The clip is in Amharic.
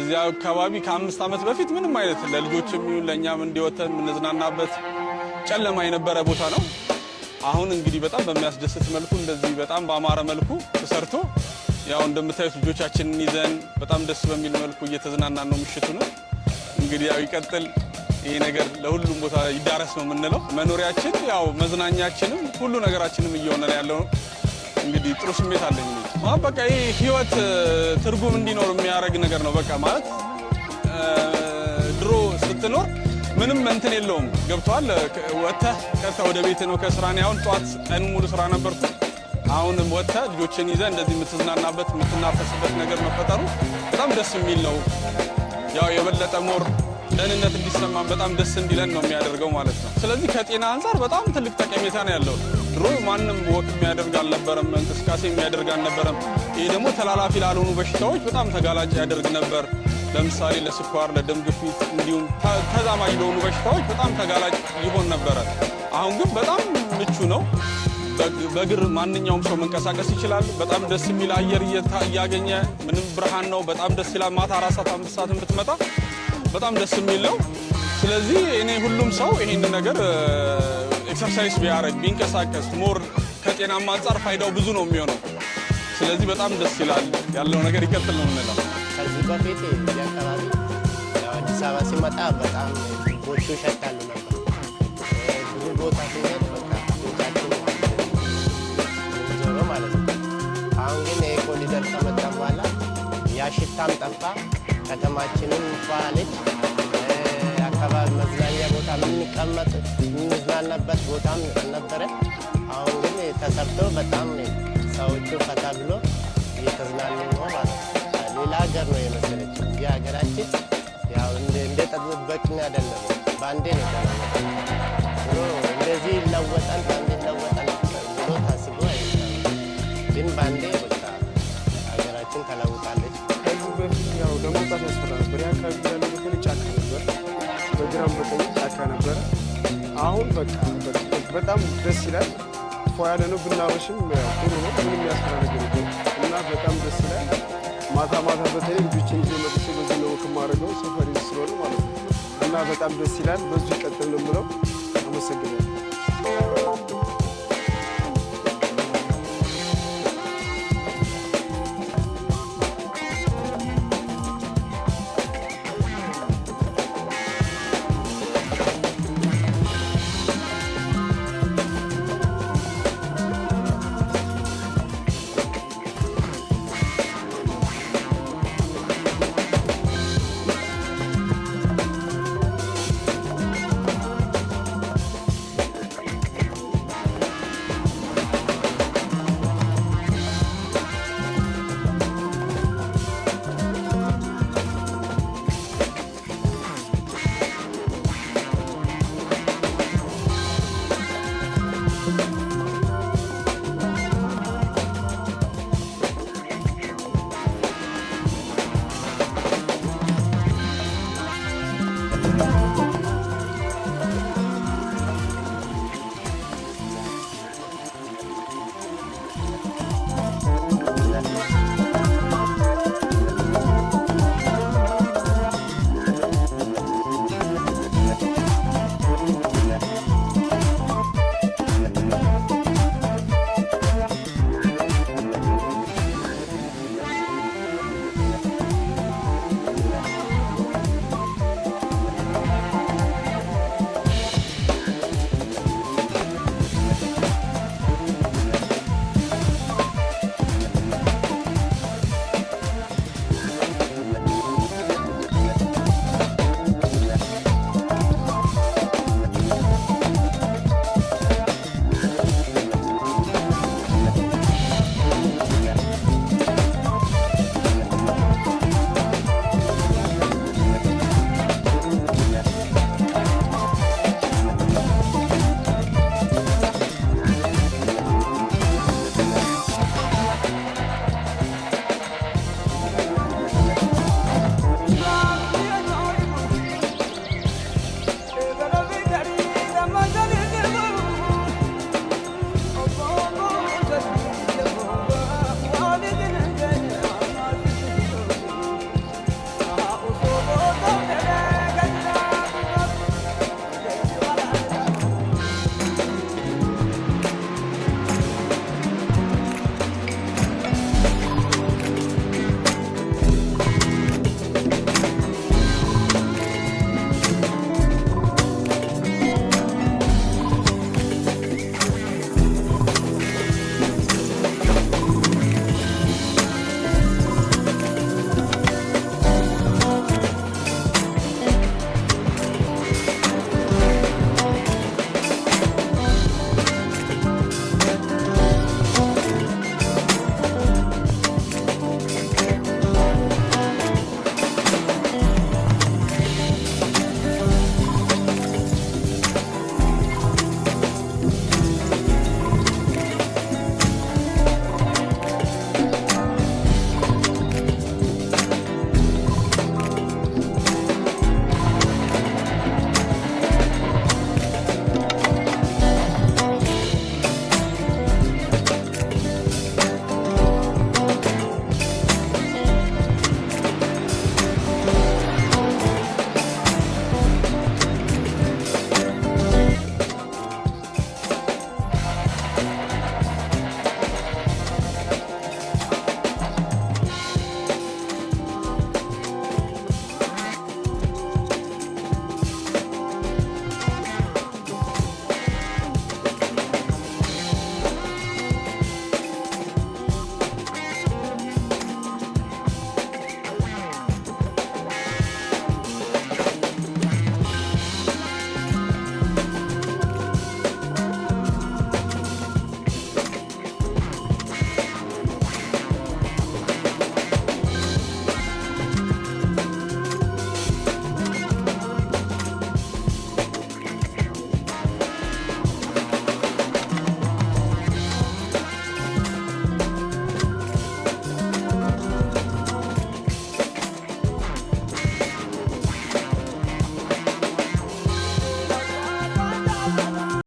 እዚያ አካባቢ ከ5 ዓመት በፊት ምንም አይነት ለልጆችም ይሁን ለኛም እንዲወተን ምንዝናናበት ጨለማ የነበረ ቦታ ነው። አሁን እንግዲህ በጣም በሚያስደስት መልኩ እንደዚህ በጣም በአማረ መልኩ ተሰርቶ ያው እንደምታዩት ልጆቻችንን ይዘን በጣም ደስ በሚል መልኩ እየተዝናናን ነው ምሽቱን። እንግዲህ ያው ይቀጥል ይሄ ነገር ለሁሉም ቦታ ይዳረስ ነው የምንለው። መኖሪያችን ያው መዝናኛችንም ሁሉ ነገራችንም እየሆነ ያለው እንግዲህ ጥሩ ስሜት አለኝ። በቃ ይሄ ህይወት ትርጉም እንዲኖር የሚያደርግ ነገር ነው። በቃ ማለት ድሮ ስትኖር ምንም እንትን የለውም ገብቷል። ወጥተህ ቀጥታ ወደ ቤት ነው ከስራ ነው። አሁን ጧት ቀን ሙሉ ስራ ነበርኩ። አሁንም ወጥተህ ልጆችን ይዘህ እንደዚህ የምትዝናናበት የምትናፈስበት ነገር መፈጠሩ በጣም ደስ የሚል ነው። ያው የበለጠ ሞር ደህንነት እንዲሰማን በጣም ደስ እንዲለን ነው የሚያደርገው ማለት ነው። ስለዚህ ከጤና አንፃር በጣም ትልቅ ጠቀሜታ ነው ያለው። ድሮ ማንም ወክ የሚያደርግ አልነበረም፣ እንቅስቃሴ የሚያደርግ አልነበረም። ይሄ ደግሞ ተላላፊ ላልሆኑ በሽታዎች በጣም ተጋላጭ ያደርግ ነበር። ለምሳሌ ለስኳር፣ ለደም ግፊት እንዲሁም ተዛማጅ ለሆኑ በሽታዎች በጣም ተጋላጭ ይሆን ነበረ። አሁን ግን በጣም ምቹ ነው። በእግር ማንኛውም ሰው መንቀሳቀስ ይችላል። በጣም ደስ የሚል አየር እያገኘ ምንም ብርሃን ነው። በጣም ደስ ይላል። ማታ 4 ሰዓት 5 ሰዓት ብትመጣ በጣም ደስ የሚል ነው። ስለዚህ እኔ ሁሉም ሰው ይሄን ነገር ኤክሰርሳይዝ ቢያደርግ ቢንቀሳቀስ ሞር ከጤናማ አንጻር ፋይዳው ብዙ ነው የሚሆነው። ስለዚህ በጣም ደስ ይላል። ያለው ነገር ይቀጥል ነው የምንለው። ከዚህ በፊት እዚህ አካባቢ አዲስ አበባ ሲመጣ በጣም ቦቹ ይሸታሉ ነበር። ብዙ ቦታ ሲሄድ በቃ ቦታችን ዞሮ ማለት ነው። አሁን ግን ይሄ ኮሪደር ከመጣ በኋላ ያ ሽታም ጠፋ። ከተማችንም ፏለች። አካባቢ መዝናኛ ቦታ የምንቀመጥ የምንዝናናበት ቦታም ነበረ። አሁን ግን ተሰርቶ በጣም ሰዎቹ ፈታ ብሎ እየተዝናኑ ነው ማለት ነው። ሌላ ሀገር ነው የመሰለች። እዚህ ሀገራችን ያው እንደጠበቅን አይደለም፣ በአንዴ ነው የተለወጠ ብሎ እንደዚህ ይለወጣል በአንዴ ይለወጣል ብሎ ታስቦ አይደለም፣ ግን በአንዴ በቃ ሀገራችን ተለውጣለች። ከዚህ በፊት ያው ለመውጣት ያስፈራ ነበር። የአካባቢ ያለው በተለይ ጫካ ነበር፣ በግራም በቀኝ ጫካ ነበረ። አሁን በቃ በጣም ደስ ይላል። ፏ ያለ ነው። ብናበሽም ጥሩ ነው። ምንም ያስፈራ ነገር የለም እና በጣም ደስ ይላል። ማታ ማታ በተለይ ልጆችን ይዤ መጥቼ በዚህ ነው ከማድረገው ሰፈር ስለሆነ ማለት ነው እና በጣም ደስ ይላል። በዚሁ ይቀጥል ነው የምለው። አመሰግናለሁ።